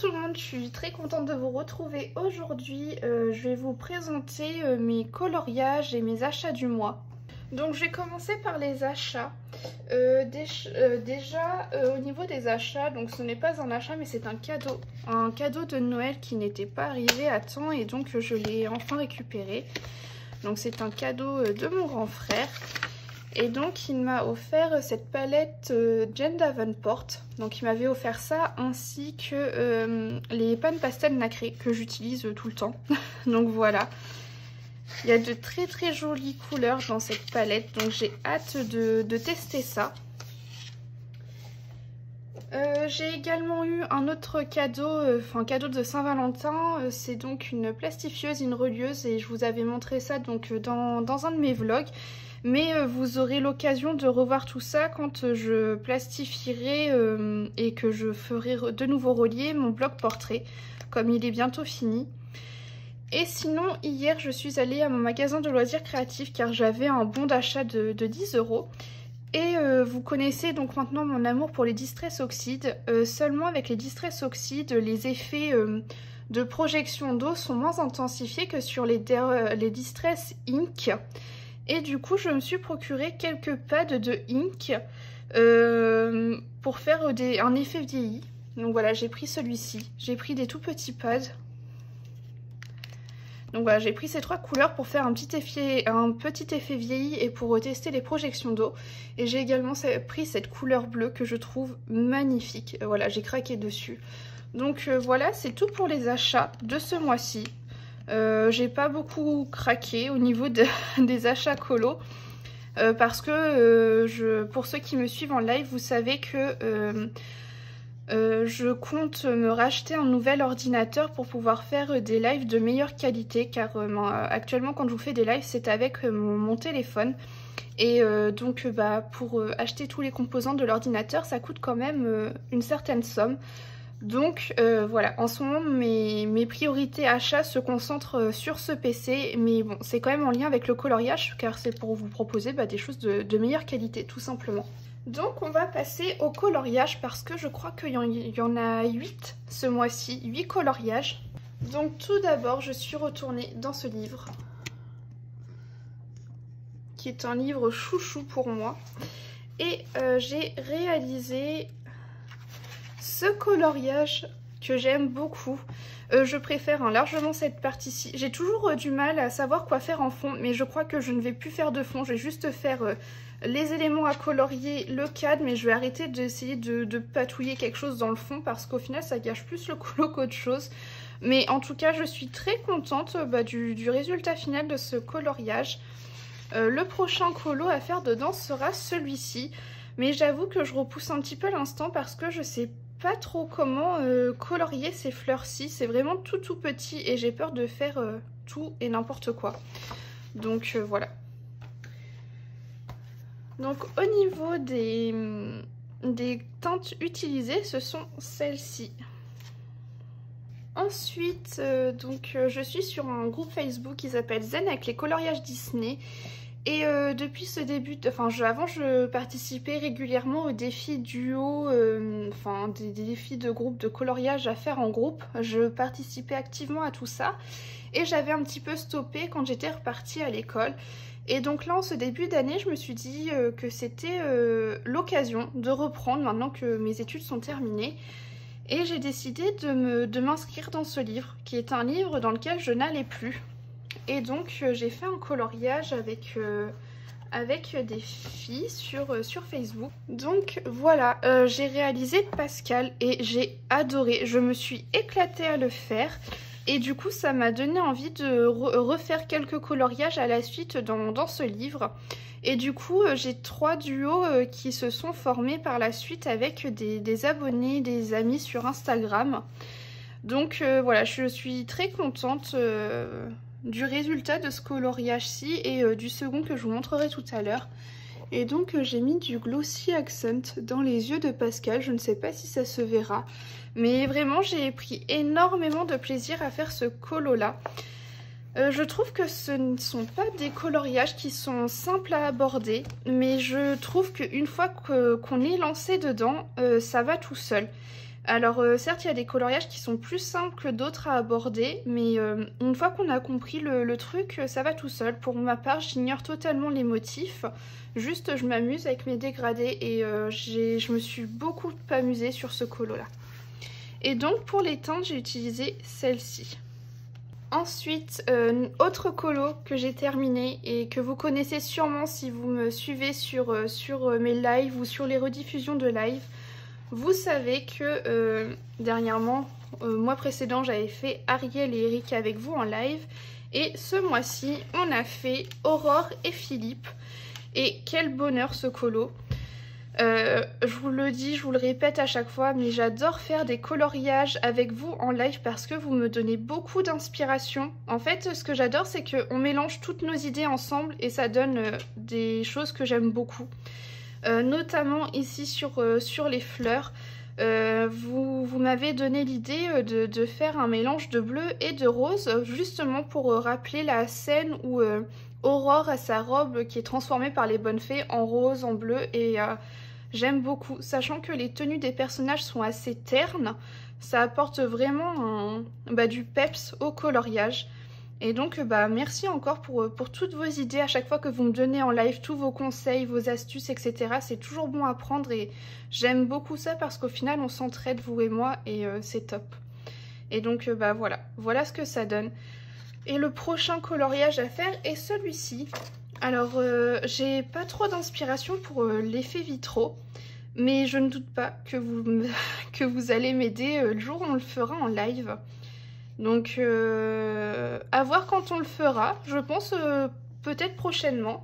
tout le monde, je suis très contente de vous retrouver aujourd'hui. Je vais vous présenter mes coloriages et mes achats du mois. Donc je vais commencer par les achats. Déjà au niveau des achats, donc ce n'est pas un achat mais c'est un cadeau de Noël qui n'était pas arrivé à temps et donc je l'ai enfin récupéré. Donc c'est un cadeau de mon grand frère. Et donc il m'a offert cette palette Jane Davenport. Donc il m'avait offert ça ainsi que les pans pastel nacrés que j'utilise tout le temps. Donc voilà. Il y a de très très jolies couleurs dans cette palette. Donc j'ai hâte de tester ça. J'ai également eu un autre cadeau, cadeau de Saint-Valentin. C'est donc une plastifieuse, une relieuse. Et je vous avais montré ça donc dans un de mes vlogs. Mais vous aurez l'occasion de revoir tout ça quand je plastifierai et que je ferai de nouveau relier mon bloc portrait, comme il est bientôt fini. Et sinon, hier, je suis allée à mon magasin de loisirs créatifs car j'avais un bon d'achat de 10 €. Et vous connaissez donc maintenant mon amour pour les Distress Oxide. Seulement avec les Distress Oxide, les effets de projection d'eau sont moins intensifiés que sur les Distress Ink. Et du coup, je me suis procuré quelques pads de ink pour faire un effet vieilli. Donc voilà, j'ai pris celui-ci. J'ai pris des tout petits pads. Donc voilà, j'ai pris ces trois couleurs pour faire un petit effet vieilli et pour tester les projections d'eau. Et j'ai également pris cette couleur bleue que je trouve magnifique. Voilà, j'ai craqué dessus. Donc voilà, c'est tout pour les achats de ce mois-ci. J'ai pas beaucoup craqué au niveau des achats colo parce que pour ceux qui me suivent en live, vous savez que je compte me racheter un nouvel ordinateur pour pouvoir faire des lives de meilleure qualité car actuellement quand je vous fais des lives c'est avec mon téléphone et donc pour acheter tous les composants de l'ordinateur ça coûte quand même une certaine somme. Donc voilà, en ce moment mes priorités achats se concentrent sur ce PC, mais bon, c'est quand même en lien avec le coloriage car c'est pour vous proposer des choses de meilleure qualité tout simplement. Donc on va passer au coloriage parce que je crois qu'il y en a 8 ce mois-ci, 8 coloriages. Donc tout d'abord je suis retournée dans ce livre qui est un livre chouchou pour moi et j'ai réalisé ce coloriage que j'aime beaucoup. Je préfère largement cette partie-ci. J'ai toujours du mal à savoir quoi faire en fond, mais je crois que je ne vais plus faire de fond. Je vais juste faire les éléments à colorier, le cadre, mais je vais arrêter d'essayer de patouiller quelque chose dans le fond parce qu'au final ça gâche plus le colo qu'autre chose. Mais en tout cas je suis très contente du résultat final de ce coloriage. Le prochain colo à faire dedans sera celui-ci. Mais j'avoue que je repousse un petit peu l'instant parce que je sais pas trop comment colorier ces fleurs-ci. C'est vraiment tout petit et j'ai peur de faire tout et n'importe quoi. Donc voilà. Donc au niveau des teintes utilisées, ce sont celles-ci. Ensuite, je suis sur un groupe Facebook qui s'appelle Zen avec les coloriages Disney. Et depuis ce début, avant je participais régulièrement aux défis duo, des défis de groupe de coloriage à faire en groupe. Je participais activement à tout ça et j'avais un petit peu stoppé quand j'étais repartie à l'école. Et donc là en ce début d'année je me suis dit que c'était l'occasion de reprendre maintenant que mes études sont terminées. Et j'ai décidé de m'inscrire dans ce livre qui est un livre dans lequel je n'allais plus. Et donc j'ai fait un coloriage avec des filles sur Facebook. Donc voilà, j'ai réalisé Pascal et j'ai adoré. Je me suis éclatée à le faire. Et du coup ça m'a donné envie de refaire quelques coloriages à la suite dans ce livre. Et du coup j'ai 3 duos qui se sont formés par la suite avec des abonnés, des amis sur Instagram. Donc voilà, je suis très contente du résultat de ce coloriage-ci et du second que je vous montrerai tout à l'heure. Et donc j'ai mis du Glossy Accent dans les yeux de Pascal, je ne sais pas si ça se verra. Mais vraiment j'ai pris énormément de plaisir à faire ce colo-là. Je trouve que ce ne sont pas des coloriages qui sont simples à aborder, mais je trouve qu'une fois qu'on est lancé dedans, ça va tout seul. Alors certes il y a des coloriages qui sont plus simples que d'autres à aborder, mais une fois qu'on a compris le truc, ça va tout seul. Pour ma part j'ignore totalement les motifs, juste je m'amuse avec mes dégradés et je me suis beaucoup amusée sur ce colo là. Et donc pour les teintes j'ai utilisé celle-ci. Ensuite, autre colo que j'ai terminé et que vous connaissez sûrement si vous me suivez sur mes lives ou sur les rediffusions de live. Vous savez que dernièrement, mois précédent, j'avais fait Ariel et Eric avec vous en live. Et ce mois-ci, on a fait Aurore et Philippe. Et quel bonheur ce colo! Je vous le dis, je vous le répète à chaque fois, mais j'adore faire des coloriages avec vous en live parce que vous me donnez beaucoup d'inspiration. En fait, ce que j'adore, c'est qu'on mélange toutes nos idées ensemble et ça donne des choses que j'aime beaucoup. Notamment ici sur les fleurs, vous m'avez donné l'idée de faire un mélange de bleu et de rose, justement pour rappeler la scène où Aurore a sa robe qui est transformée par les bonnes fées en rose, en bleu, et j'aime beaucoup. Sachant que les tenues des personnages sont assez ternes, ça apporte vraiment du peps au coloriage. Et donc merci encore pour toutes vos idées à chaque fois que vous me donnez en live, tous vos conseils, vos astuces, etc. C'est toujours bon à prendre et j'aime beaucoup ça parce qu'au final on s'entraide vous et moi et c'est top. Et donc voilà ce que ça donne. Et le prochain coloriage à faire est celui-ci. Alors j'ai pas trop d'inspiration pour l'effet vitraux, mais je ne doute pas que vous allez m'aider le jour où on le fera en live. Donc à voir quand on le fera, je pense peut-être prochainement.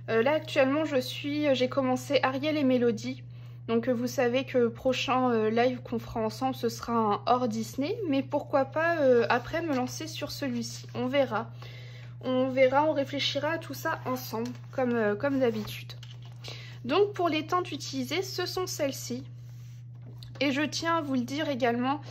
Là actuellement j'ai commencé Ariel et Mélodie. Donc vous savez que le prochain live qu'on fera ensemble ce sera un hors Disney. Mais pourquoi pas après me lancer sur celui-ci, on verra. On verra, on réfléchira à tout ça ensemble comme d'habitude. Donc pour les teintes utilisées, ce sont celles-ci. Et je tiens à vous le dire également,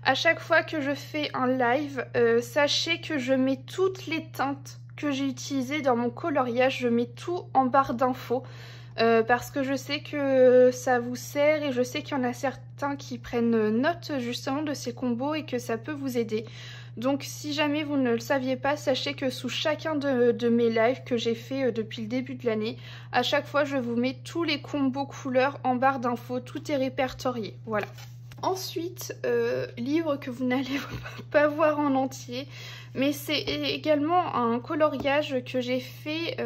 à chaque fois que je fais un live, sachez que je mets toutes les teintes que j'ai utilisées dans mon coloriage, je mets tout en barre d'infos. Parce que je sais que ça vous sert et je sais qu'il y en a certains qui prennent note justement de ces combos et que ça peut vous aider. Donc si jamais vous ne le saviez pas, sachez que sous chacun de mes lives que j'ai fait depuis le début de l'année, à chaque fois je vous mets tous les combos couleurs en barre d'infos, tout est répertorié, voilà. Ensuite, livre que vous n'allez pas voir en entier, mais c'est également un coloriage que j'ai fait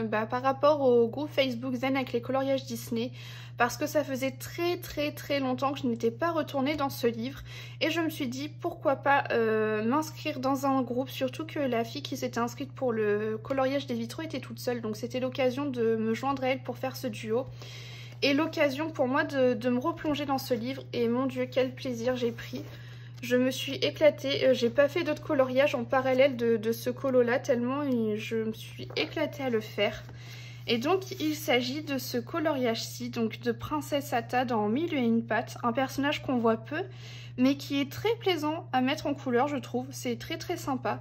par rapport au groupe Facebook Zen avec les coloriages Disney, parce que ça faisait très longtemps que je n'étais pas retournée dans ce livre, et je me suis dit pourquoi pas m'inscrire dans un groupe, surtout que la fille qui s'était inscrite pour le coloriage des vitraux était toute seule, donc c'était l'occasion de me joindre à elle pour faire ce duo. Et l'occasion pour moi de me replonger dans ce livre. Et mon Dieu, quel plaisir j'ai pris. Je me suis éclatée. J'ai pas fait d'autres coloriages en parallèle de ce colo-là, tellement je me suis éclatée à le faire. Et donc, il s'agit de ce coloriage-ci, donc de Princesse Atta dans Mille et une pattes. Un personnage qu'on voit peu, mais qui est très plaisant à mettre en couleur, je trouve. C'est très sympa.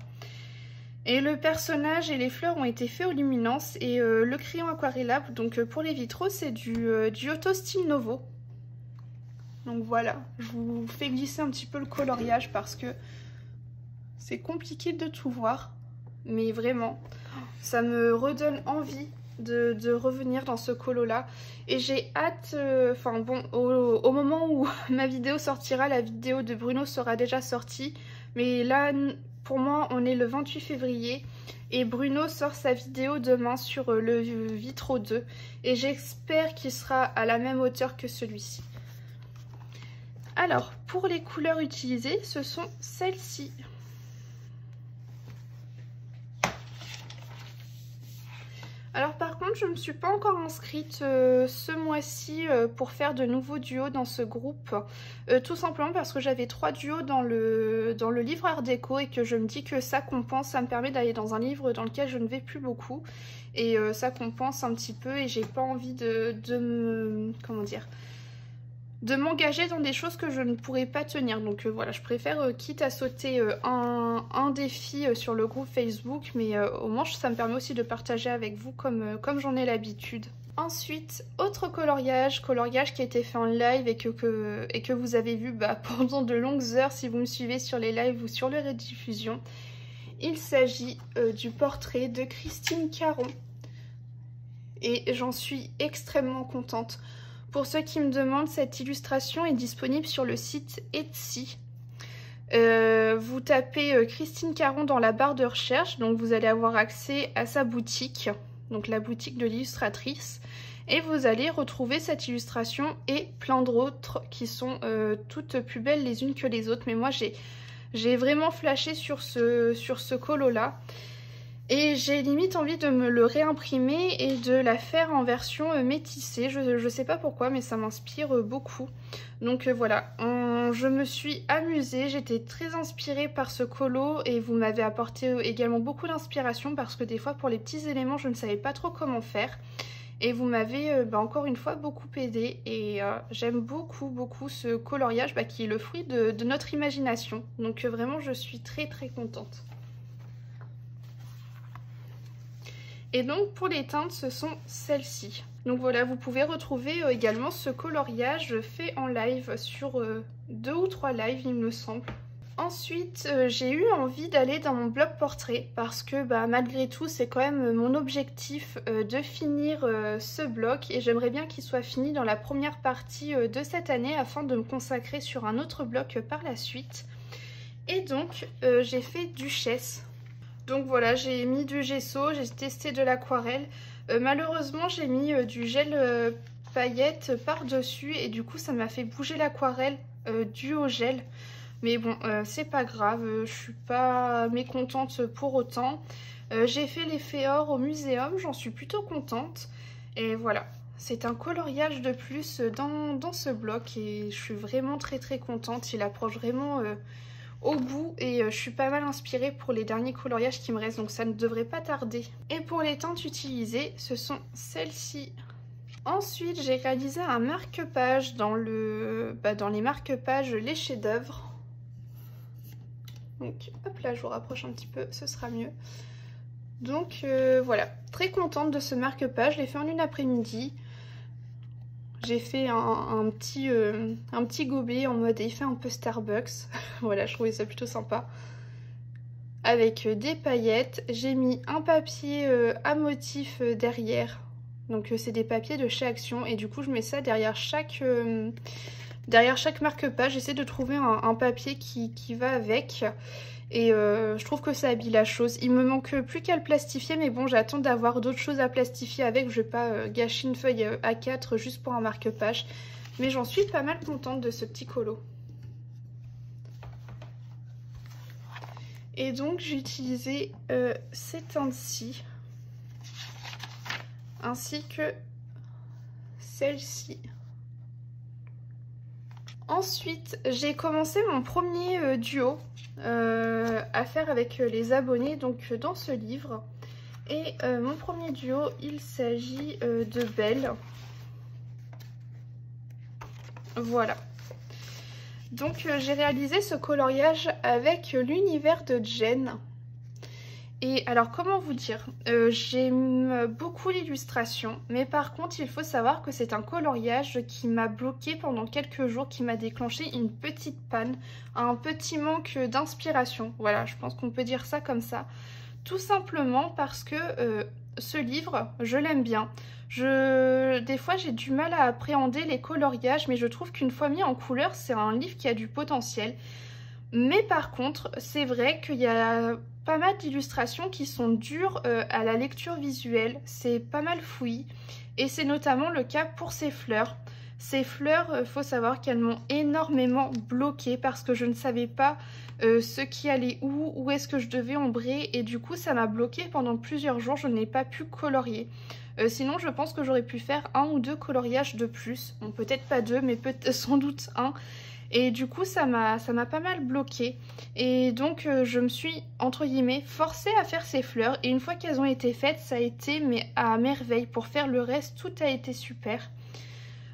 Et le personnage et les fleurs ont été faits aux luminances et le crayon aquarellable, donc pour les vitraux, c'est du Otto Style Novo. Donc voilà, je vous fais glisser un petit peu le coloriage parce que c'est compliqué de tout voir. Mais vraiment, ça me redonne envie de revenir dans ce colo-là. Et j'ai hâte, au moment où ma vidéo sortira, la vidéo de Bruno sera déjà sortie. Mais là, pour moi, on est le 28 février et Bruno sort sa vidéo demain sur le Vitro 2. Et j'espère qu'il sera à la même hauteur que celui-ci. Alors, pour les couleurs utilisées, ce sont celles-ci. Alors par contre, je ne me suis pas encore inscrite ce mois-ci pour faire de nouveaux duos dans ce groupe. Tout simplement parce que j'avais 3 duos dans le livre Art Déco et que je me dis que ça compense, ça me permet d'aller dans un livre dans lequel je ne vais plus beaucoup. Et ça compense un petit peu et j'ai pas envie de m'engager dans des choses que je ne pourrais pas tenir. Donc voilà, je préfère quitte à sauter un défi sur le groupe Facebook, mais au moins ça me permet aussi de partager avec vous comme j'en ai l'habitude. Ensuite, autre coloriage qui a été fait en live et que vous avez vu pendant de longues heures si vous me suivez sur les lives ou sur les rediffusions. Il s'agit du portrait de Christine Caron et j'en suis extrêmement contente. Pour ceux qui me demandent, cette illustration est disponible sur le site Etsy. Vous tapez Christine Caron dans la barre de recherche, donc vous allez avoir accès à sa boutique, donc la boutique de l'illustratrice, et vous allez retrouver cette illustration et plein d'autres qui sont toutes plus belles les unes que les autres. Mais moi j'ai vraiment flashé sur ce colo là et j'ai limite envie de me le réimprimer et de la faire en version métissée. Je sais pas pourquoi, mais ça m'inspire beaucoup. Donc voilà, je me suis amusée, j'étais très inspirée par ce colo et vous m'avez apporté également beaucoup d'inspiration parce que des fois pour les petits éléments je ne savais pas trop comment faire. Et vous m'avez encore une fois beaucoup aidé et j'aime beaucoup ce coloriage qui est le fruit de notre imagination. Donc vraiment je suis très contente. Et donc pour les teintes ce sont celles-ci. Donc voilà, vous pouvez retrouver également ce coloriage fait en live sur 2 ou 3 lives il me semble. Ensuite, j'ai eu envie d'aller dans mon bloc portrait parce que malgré tout, c'est quand même mon objectif de finir ce bloc et j'aimerais bien qu'il soit fini dans la première partie de cette année afin de me consacrer sur un autre bloc par la suite. Et donc, j'ai fait Duchesse. Donc voilà, j'ai mis du gesso, j'ai testé de l'aquarelle. Malheureusement, j'ai mis du gel paillettes par-dessus et du coup, ça m'a fait bouger l'aquarelle dû au gel. Mais bon, c'est pas grave, je suis pas mécontente pour autant. J'ai fait l'effet or au muséum, j'en suis plutôt contente. Et voilà, c'est un coloriage de plus dans ce bloc et je suis vraiment très contente. Il approche vraiment au bout et je suis pas mal inspirée pour les derniers coloriages qui me restent, donc ça ne devrait pas tarder. Et pour les teintes utilisées, ce sont celles-ci. Ensuite, j'ai réalisé un marque-page dans les marque-pages Les Chefs-d'œuvre. Donc hop là, je vous rapproche un petit peu, ce sera mieux. Donc voilà, très contente de ce marque-page, je l'ai fait en une après-midi. J'ai fait un petit gobelet en mode effet un peu Starbucks. Voilà, je trouvais ça plutôt sympa. Avec des paillettes, j'ai mis un papier à motif derrière. Donc c'est des papiers de chez Action et du coup je mets ça derrière chaque marque-page. J'essaie de trouver un papier qui va avec et je trouve que ça habille la chose. Il me manque plus qu'à le plastifier, mais bon, j'attends d'avoir d'autres choses à plastifier avec. Je vais pas gâcher une feuille A4 juste pour un marque-page, mais j'en suis pas mal contente de ce petit colo. Et donc j'ai utilisé ces teintes-ci ainsi que celle-ci. Ensuite, j'ai commencé mon premier duo à faire avec les abonnés donc dans ce livre. Et mon premier duo, il s'agit de Belle. Voilà. Donc j'ai réalisé ce coloriage avec l'univers de Jen. Et alors comment vous dire, j'aime beaucoup l'illustration, mais par contre il faut savoir que c'est un coloriage qui m'a bloqué pendant quelques jours, qui m'a déclenché une petite panne, un petit manque d'inspiration. Voilà, je pense qu'on peut dire ça comme ça. Tout simplement parce que ce livre, je l'aime bien. Des fois j'ai du mal à appréhender les coloriages, mais je trouve qu'une fois mis en couleur, c'est un livre qui a du potentiel. Mais par contre, c'est vrai qu'il y a pas mal d'illustrations qui sont dures à la lecture visuelle. C'est pas mal fouillis. Et c'est notamment le cas pour ces fleurs. Ces fleurs, faut savoir qu'elles m'ont énormément bloquée parce que je ne savais pas ce qui allait où est-ce que je devais ombrer. Et du coup, ça m'a bloquée pendant plusieurs jours. Je n'ai pas pu colorier. Sinon, je pense que j'aurais pu faire 1 ou 2 coloriages de plus. Bon, peut-être pas 2, mais sans doute 1. Et du coup ça m'a pas mal bloqué et donc je me suis entre guillemets forcée à faire ces fleurs et une fois qu'elles ont été faites ça a été mais à merveille. Pour faire le reste tout a été super.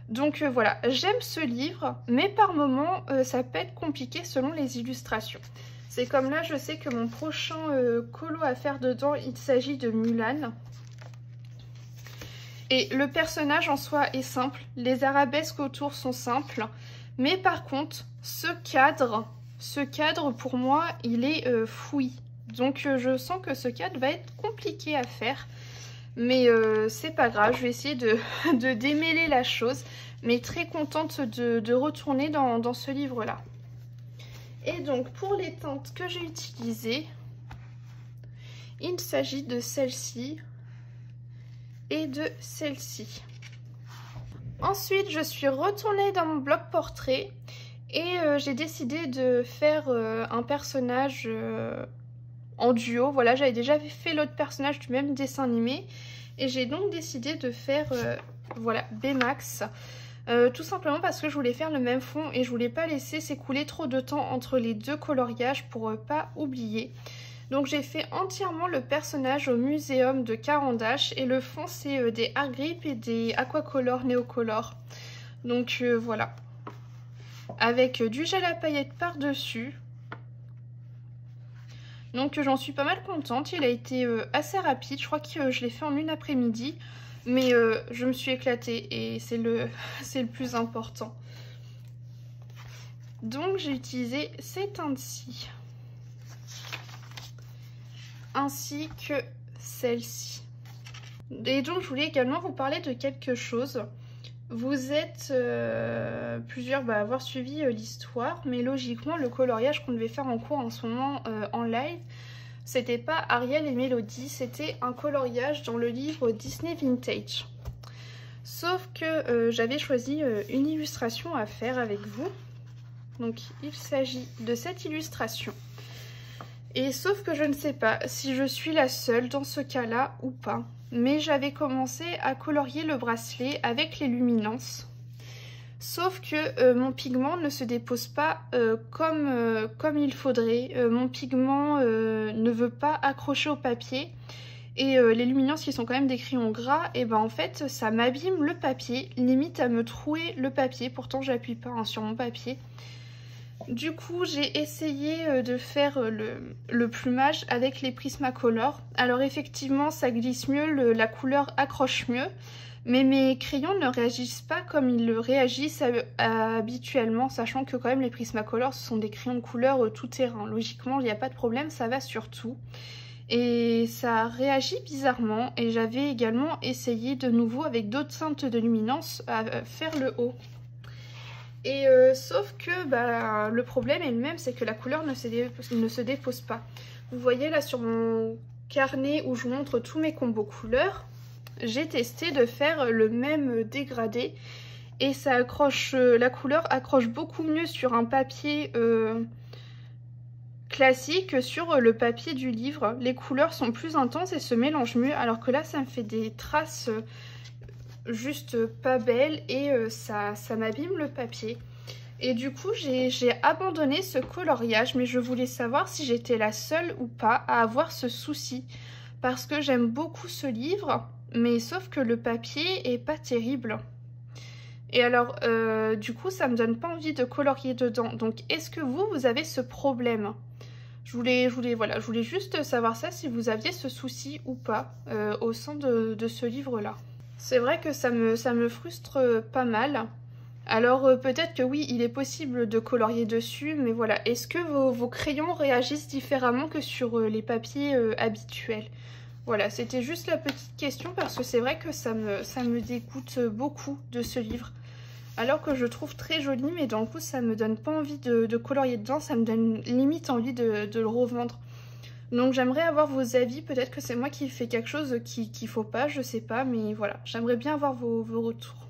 Donc voilà, j'aime ce livre mais par moments ça peut être compliqué selon les illustrations. C'est comme là, je sais que mon prochain colo à faire dedans, il s'agit de Mulan. Et le personnage en soi est simple, les arabesques autour sont simples, mais par contre, ce cadre pour moi, il est fouillis. Donc je sens que ce cadre va être compliqué à faire, mais c'est pas grave, je vais essayer de démêler la chose, mais très contente de retourner dans ce livre-là. Et donc pour les teintes que j'ai utilisées, il s'agit de celle-ci et de celle-ci. Ensuite, je suis retournée dans mon bloc portrait et j'ai décidé de faire un personnage en duo. Voilà, j'avais déjà fait l'autre personnage du même dessin animé et j'ai donc décidé de faire voilà, Baymax. Tout simplement parce que je voulais faire le même fond et je voulais pas laisser s'écouler trop de temps entre les deux coloriages pour pas oublier. Donc j'ai fait entièrement le personnage au muséum de Caran d'Ache et le fond c'est des Art Grip et des Aquacolor Neocolor. Donc voilà, avec du gel à paillettes par-dessus. Donc j'en suis pas mal contente, il a été assez rapide, je crois que je l'ai fait en une après-midi. Mais je me suis éclatée et c'est le plus important. Donc j'ai utilisé ces teintes-ci. Ainsi que celle-ci. Et donc je voulais également vous parler de quelque chose. Vous êtes plusieurs à avoir suivi l'histoire, mais logiquement le coloriage qu'on devait faire en cours en ce moment en live, c'était pas Ariel et Mélodie, c'était un coloriage dans le livre Disney Vintage. Sauf que j'avais choisi une illustration à faire avec vous. Donc il s'agit de cette illustration. Et sauf que je ne sais pas si je suis la seule dans ce cas-là ou pas. Mais j'avais commencé à colorier le bracelet avec les luminances. Sauf que mon pigment ne se dépose pas comme il faudrait. Mon pigment ne veut pas accrocher au papier. Et les luminances qui sont quand même des crayons gras, et ben en fait ça m'abîme le papier, limite à me trouer le papier. Pourtant j'appuie pas sur mon papier. Du coup j'ai essayé de faire le plumage avec les Prismacolor. Alors effectivement ça glisse mieux, la couleur accroche mieux. Mais mes crayons ne réagissent pas comme ils le réagissent habituellement, sachant que quand même les Prismacolor ce sont des crayons de couleur tout terrain. Logiquement il n'y a pas de problème, ça va sur tout. Et ça réagit bizarrement et j'avais également essayé de nouveau avec d'autres teintes de luminance à faire le haut. Et sauf que le problème est le même, c'est que la couleur ne se dépose pas. Vous voyez là sur mon carnet où je vous montre tous mes combos couleurs, j'ai testé de faire le même dégradé et ça accroche, la couleur accroche beaucoup mieux sur un papier classique que sur le papier du livre. Les couleurs sont plus intenses et se mélangent mieux, alors que là ça me fait des traces juste pas belles et ça m'abîme le papier. Et du coup j'ai abandonné ce coloriage, mais je voulais savoir si j'étais la seule ou pas à avoir ce souci, parce que j'aime beaucoup ce livre. Mais sauf que le papier est pas terrible. Et alors, du coup, ça me donne pas envie de colorier dedans. Donc, est-ce que vous avez ce problème? Je voulais juste savoir ça, si vous aviez ce souci ou pas au sein de ce livre-là. C'est vrai que ça me frustre pas mal. Alors, peut-être que oui, il est possible de colorier dessus, mais voilà. Est-ce que vos crayons réagissent différemment que sur les papiers habituels? Voilà, c'était juste la petite question parce que c'est vrai que ça me dégoûte beaucoup de ce livre. Alors que je trouve très joli, mais d'un coup ça me donne pas envie de colorier dedans, ça me donne limite envie de le revendre. Donc j'aimerais avoir vos avis, peut-être que c'est moi qui fais quelque chose qu'il faut pas, je sais pas, mais voilà, j'aimerais bien avoir vos retours.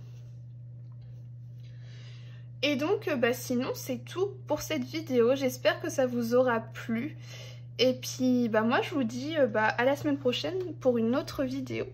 Et donc sinon c'est tout pour cette vidéo, j'espère que ça vous aura plu. Et puis moi je vous dis à la semaine prochaine pour une autre vidéo.